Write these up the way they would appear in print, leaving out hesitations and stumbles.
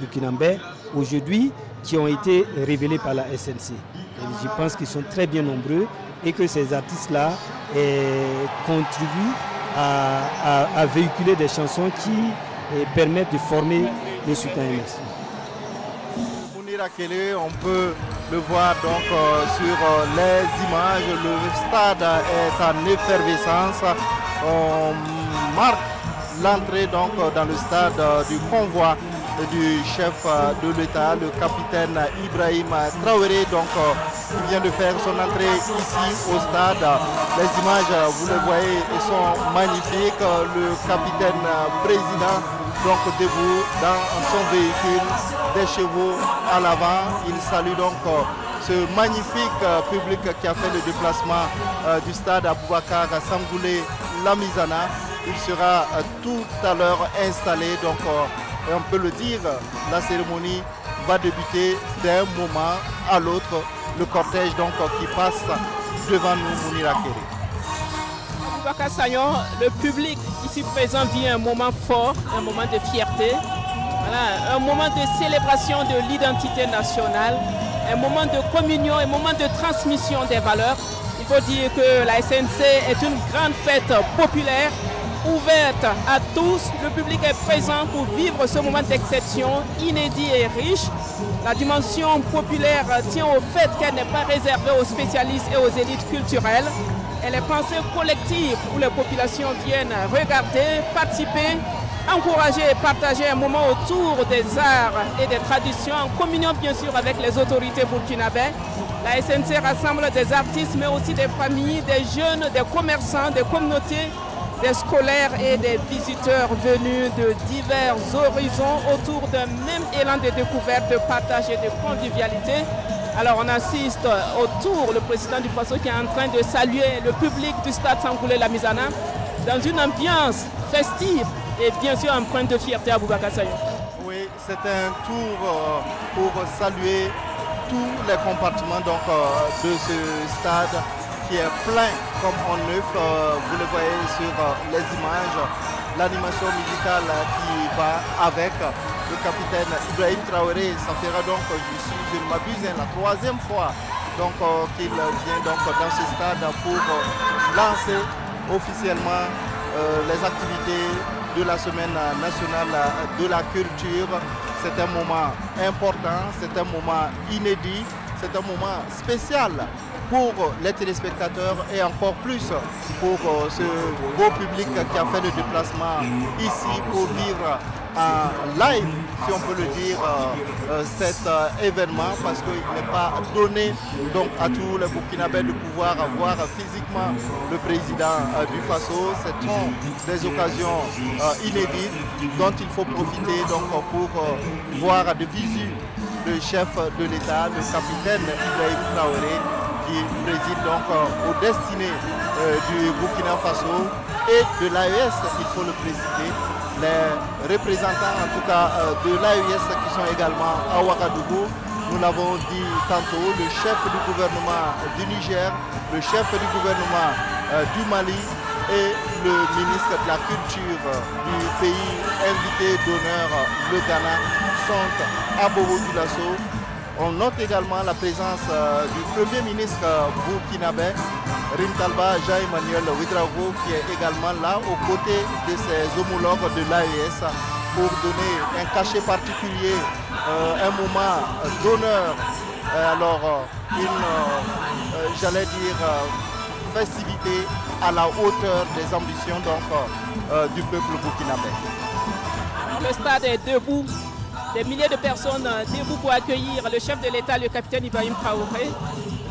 burkinabés aujourd'hui qui ont été révélés par la SNC. Et je pense qu'ils sont très bien nombreux et que ces artistes-là contribuent à véhiculer des chansons qui permettent de former les citoyens. Mounir Akele, on peut le voir donc sur les images, le stade est en effervescence. On marque l'entrée donc dans le stade du convoi du chef de l'État, le capitaine Ibrahim Traoré, donc qui vient de faire son entrée ici au stade. Les images, vous le voyez, sont magnifiques. Le capitaine président donc debout dans son véhicule, des chevaux à l'avant. Il salue donc ce magnifique public qui a fait le déplacement du stade Aboubakar Sangoulé Lamizana. Il sera tout à l'heure installé, donc et on peut le dire, la cérémonie va débuter d'un moment à l'autre. Le cortège donc qui passe devant nous, Mounir Akele. Aboubakar Sagnon, le public ici présent vit un moment fort, un moment de fierté, voilà, un moment de célébration de l'identité nationale, un moment de communion, un moment de transmission des valeurs. Il faut dire que la SNC est une grande fête populaire, ouverte à tous. Le public est présent pour vivre ce moment d'exception inédit et riche. La dimension populaire tient au fait qu'elle n'est pas réservée aux spécialistes et aux élites culturelles. Elle est pensée collective où les populations viennent regarder, participer, encourager et partager un moment autour des arts et des traditions en communion bien sûr avec les autorités burkinabées. La SNC rassemble des artistes mais aussi des familles, des jeunes, des commerçants, des communautés, des scolaires et des visiteurs venus de divers horizons autour d'un même élan de découverte, de partage et de convivialité. Alors on assiste autour le président du Faso qui est en train de saluer le public du stade Sangoulé Lamizana dans une ambiance festive et bien sûr empreinte de fierté à Aboubakar Sagnon. Oui, c'est un tour pour saluer tous les compartiments donc, de ce stade qui est plein comme en neuf. Vous le voyez sur les images, l'animation musicale qui va avec le capitaine Ibrahim Traoré. Ça fera donc, si je ne m'abuse, la troisième fois qu'il vient donc, dans ce stade pour lancer officiellement les activités de la semaine nationale de la culture. C'est un moment important, c'est un moment inédit, c'est un moment spécial pour les téléspectateurs et encore plus pour ce beau public qui a fait le déplacement ici pour vivre en live, si on peut le dire, cet événement, parce qu'il n'est pas donné donc, à tous les Burkinabés de pouvoir voir physiquement le président du Faso. Ce sont des occasions inédites dont il faut profiter donc, pour voir de visu le chef de l'État, le capitaine Ibrahim Traoré, qui préside donc aux destinées du Burkina Faso et de l'AES, il faut le préciser. Les représentants en tout cas de l'AES qui sont également à Ouagadougou. Nous l'avons dit tantôt, le chef du gouvernement du Niger, le chef du gouvernement du Mali et le ministre de la Culture du pays invité d'honneur, le Ghana, sont à Bobo-Dioulasso. On note également la présence du Premier ministre burkinabé, Rimtalba Jean-Emmanuel Ouedraogo, qui est également là aux côtés de ses homologues de l'AES pour donner un cachet particulier, un moment d'honneur, alors j'allais dire festivité à la hauteur des ambitions donc, du peuple burkinabé. Le stade est debout. Des milliers de personnes debout pour accueillir le chef de l'État, le capitaine Ibrahim Traoré.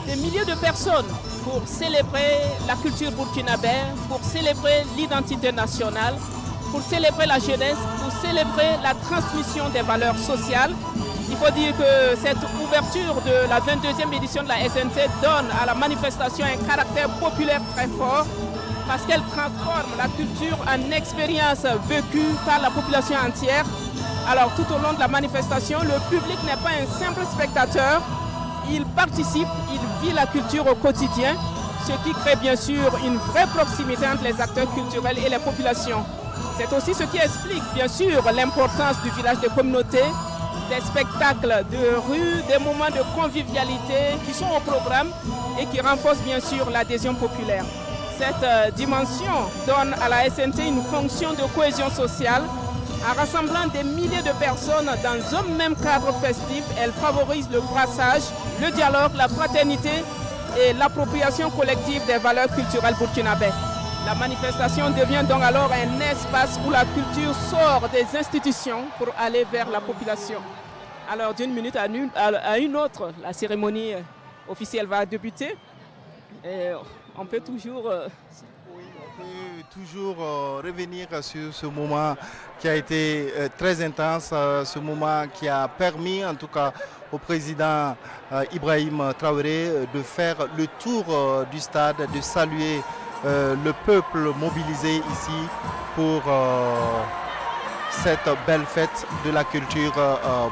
Des milliers de personnes pour célébrer la culture burkinabé, pour célébrer l'identité nationale, pour célébrer la jeunesse, pour célébrer la transmission des valeurs sociales. Il faut dire que cette ouverture de la 22e édition de la SNC donne à la manifestation un caractère populaire très fort parce qu'elle transforme la culture en expérience vécue par la population entière. Alors tout au long de la manifestation, le public n'est pas un simple spectateur, il participe, il vit la culture au quotidien, ce qui crée bien sûr une vraie proximité entre les acteurs culturels et les populations. C'est aussi ce qui explique bien sûr l'importance du village des communautés, des spectacles de rue, des moments de convivialité qui sont au programme et qui renforcent bien sûr l'adhésion populaire. Cette dimension donne à la SNT une fonction de cohésion sociale. En rassemblant des milliers de personnes dans un même cadre festif, elle favorise le brassage, le dialogue, la fraternité et l'appropriation collective des valeurs culturelles burkinabées. La manifestation devient donc alors un espace où la culture sort des institutions pour aller vers la population. Alors d'une minute à une autre, la cérémonie officielle va débuter. Et on peut toujours... revenir sur ce moment qui a été très intense, ce moment qui a permis en tout cas au président Ibrahim Traoré de faire le tour du stade, de saluer le peuple mobilisé ici pour cette belle fête de la culture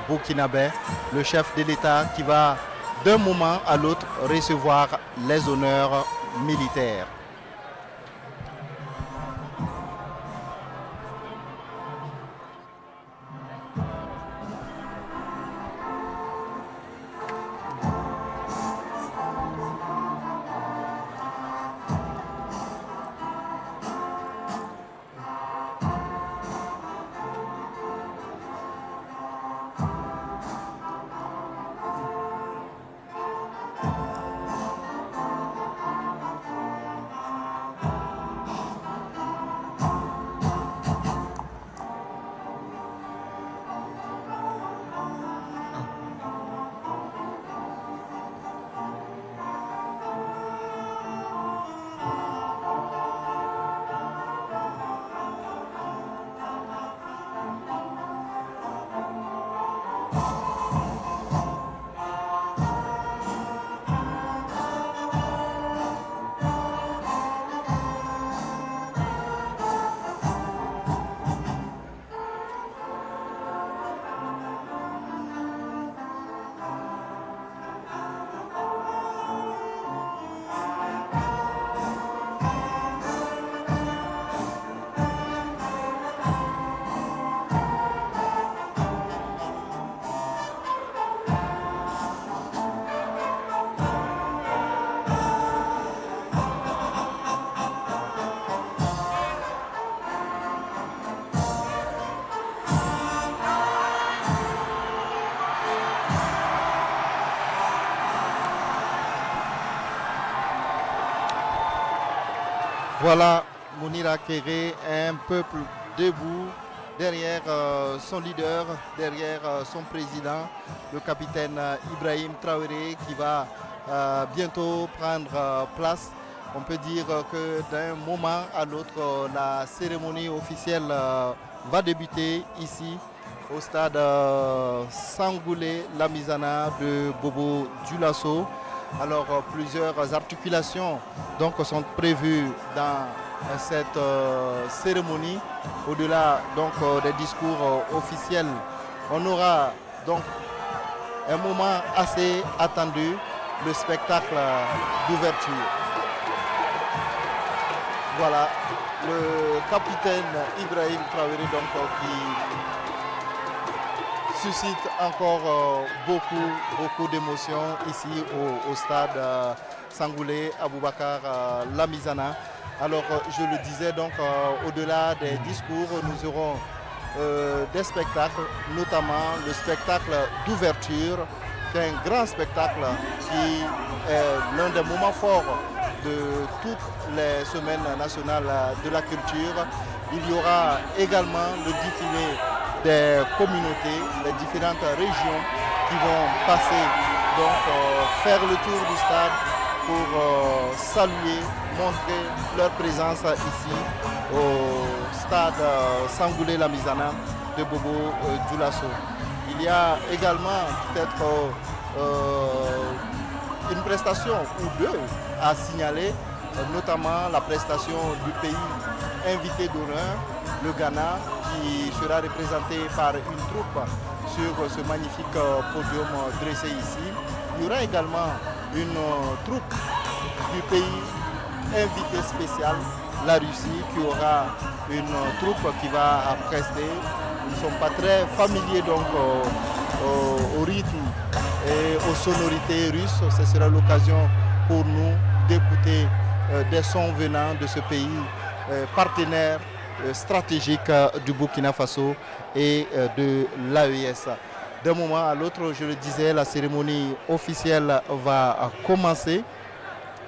burkinabé. Le chef de l'État qui va d'un moment à l'autre recevoir les honneurs militaires. Voilà Mounira Kéré, un peuple debout derrière son leader, derrière son président, le capitaine Ibrahim Traoré qui va bientôt prendre place. On peut dire que d'un moment à l'autre, la cérémonie officielle va débuter ici au stade Sangoulé Lamizana de Bobo Dioulasso. Alors plusieurs articulations donc, sont prévues dans cette cérémonie. Au-delà donc, des discours officiels, on aura donc un moment assez attendu, le spectacle d'ouverture. Voilà, le capitaine Ibrahim Traoré donc, qui suscite encore beaucoup d'émotions ici au stade Sangoulé Aboubakar Lamizana. Alors je le disais donc au-delà des discours, nous aurons des spectacles, notamment le spectacle d'ouverture, qui est un grand spectacle qui est l'un des moments forts de toutes les semaines nationales de la culture. Il y aura également le défilé des communautés, les différentes régions qui vont passer, donc faire le tour du stade pour saluer, montrer leur présence ici au stade Sangoulé Lamizana de Bobo Dioulasso. Il y a également peut-être une prestation ou deux à signaler, notamment la prestation du pays invité d'honneur, le Ghana, qui sera représenté par une troupe sur ce magnifique podium dressé ici. Il y aura également une troupe du pays invité spécial, la Russie, qui aura une troupe qui va prester. Ils ne sont pas très familiers donc rythmes et aux sonorités russes. Ce sera l'occasion pour nous d'écouter des sons venant de ce pays partenaire stratégique du Burkina Faso et de l'AES. D'un moment à l'autre, je le disais, la cérémonie officielle va commencer.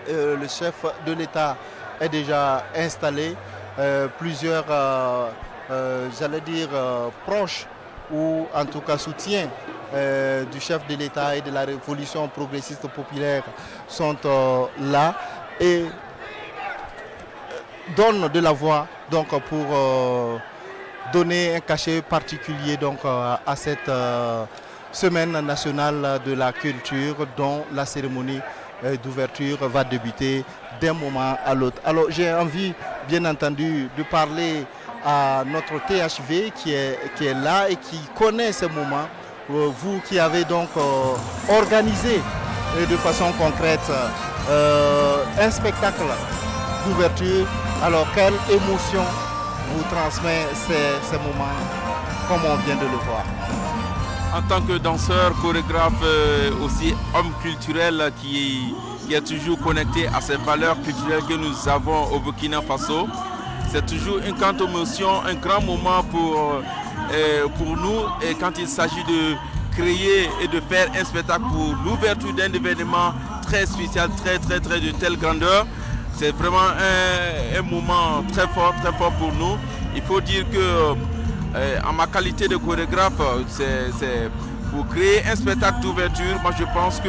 Le chef de l'État est déjà installé. Plusieurs, j'allais dire, proches ou en tout cas soutiens du chef de l'État et de la révolution progressiste populaire sont là et donnent de la voix donc, pour donner un cachet particulier donc, à cette semaine nationale de la culture dont la cérémonie d'ouverture va débuter d'un moment à l'autre. Alors j'ai envie bien entendu de parler à notre THV qui est là et qui connaît ce moment. Vous qui avez donc organisé de façon concrète un spectacle d'ouverture, alors quelle émotion vous transmet ces moments comme on vient de le voir? En tant que danseur, chorégraphe, aussi homme culturel qui est toujours connecté à ces valeurs culturelles que nous avons au Burkina Faso, c'est toujours une grande émotion, un grand moment pour nous. Et quand il s'agit de créer et de faire un spectacle pour l'ouverture d'un événement très spécial, très de telle grandeur, c'est vraiment un moment très fort pour nous. Il faut dire que en ma qualité de chorégraphe, c'est pour créer un spectacle d'ouverture, moi je pense que